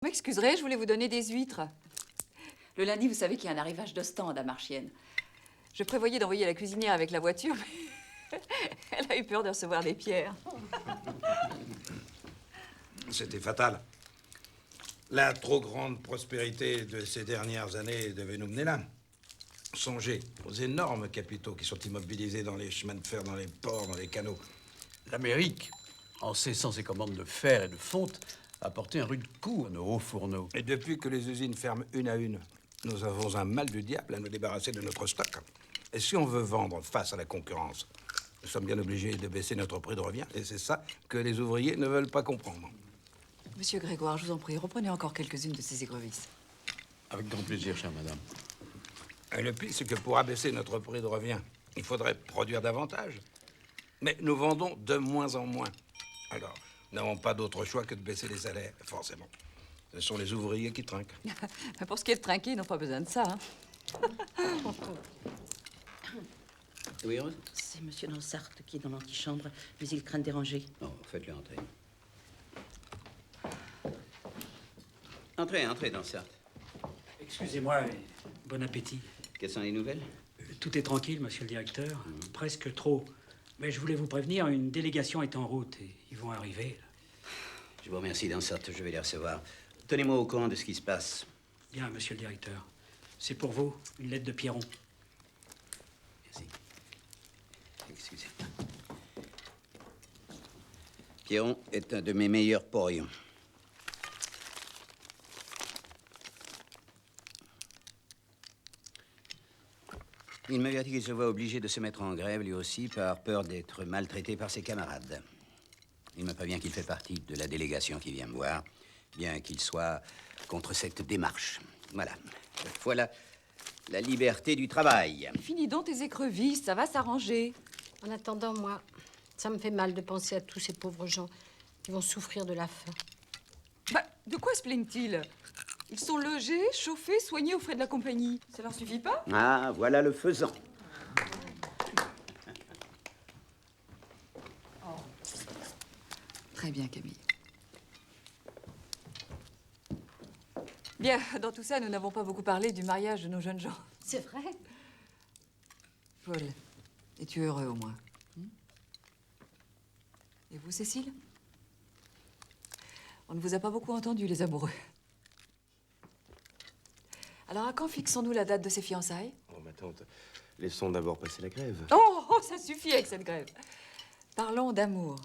Vous m'excuserez, je voulais vous donner des huîtres. Le lundi, vous savez qu'il y a un arrivage d'Ostende à Marchienne. Je prévoyais d'envoyer la cuisinière avec la voiture, mais elle a eu peur de recevoir des pierres. C'était fatal. La trop grande prospérité de ces dernières années devait nous mener là. Songez aux énormes capitaux qui sont immobilisés dans les chemins de fer, dans les ports, dans les canaux. L'Amérique, en cessant ses commandes de fer et de fonte, a porté un rude coup à nos hauts fourneaux. Et depuis que les usines ferment une à une, nous avons un mal du diable à nous débarrasser de notre stock. Et si on veut vendre face à la concurrence, nous sommes bien obligés de baisser notre prix de revient. Et c'est ça que les ouvriers ne veulent pas comprendre. Monsieur Grégoire, je vous en prie, reprenez encore quelques-unes de ces écrevisses. Avec grand plaisir, chère madame. Et le pire, c'est que pour abaisser notre prix de revient, il faudrait produire davantage. Mais nous vendons de moins en moins. Alors, nous n'avons pas d'autre choix que de baisser les salaires, forcément. Ce sont les ouvriers qui trinquent. Pour ce qui est de trinquer, ils n'ont pas besoin de ça. Oui, Rose? C'est monsieur Dansart qui est dans l'antichambre, mais il craint de déranger. Non, faites-le entrer. Entrez, Dansart. Excusez-moi et bon appétit. Quelles sont les nouvelles? Tout est tranquille, monsieur le directeur. Presque trop. Mais je voulais vous prévenir, une délégation est en route et ils vont arriver. Je vous remercie, Dansart, je vais les recevoir. Tenez-moi au courant de ce qui se passe. Bien, monsieur le directeur. C'est pour vous, une lettre de Pierron. Merci. Excusez-moi. Pierron est un de mes meilleurs porions. Il m'avertit qu'il se voit obligé de se mettre en grève, lui aussi, par peur d'être maltraité par ses camarades. Il me prévient qu'il fait partie de la délégation qui vient me voir, bien qu'il soit contre cette démarche. Voilà. Voilà la liberté du travail. Finis donc tes écrevisses, ça va s'arranger. En attendant, moi, ça me fait mal de penser à tous ces pauvres gens qui vont souffrir de la faim. Bah, de quoi se plaignent-ils? Ils sont logés, chauffés, soignés aux frais de la compagnie. Ça leur suffit pas? Ah, voilà le faisant. Très bien, Camille. Bien, dans tout ça, nous n'avons pas beaucoup parlé du mariage de nos jeunes gens. C'est vrai? Paul, es-tu heureux au moins? Et vous, Cécile? On ne vous a pas beaucoup entendu, les amoureux. Alors, à quand fixons-nous la date de ces fiançailles? Oh, ma tante, laissons d'abord passer la grève. Oh, ça suffit avec cette grève. Parlons d'amour.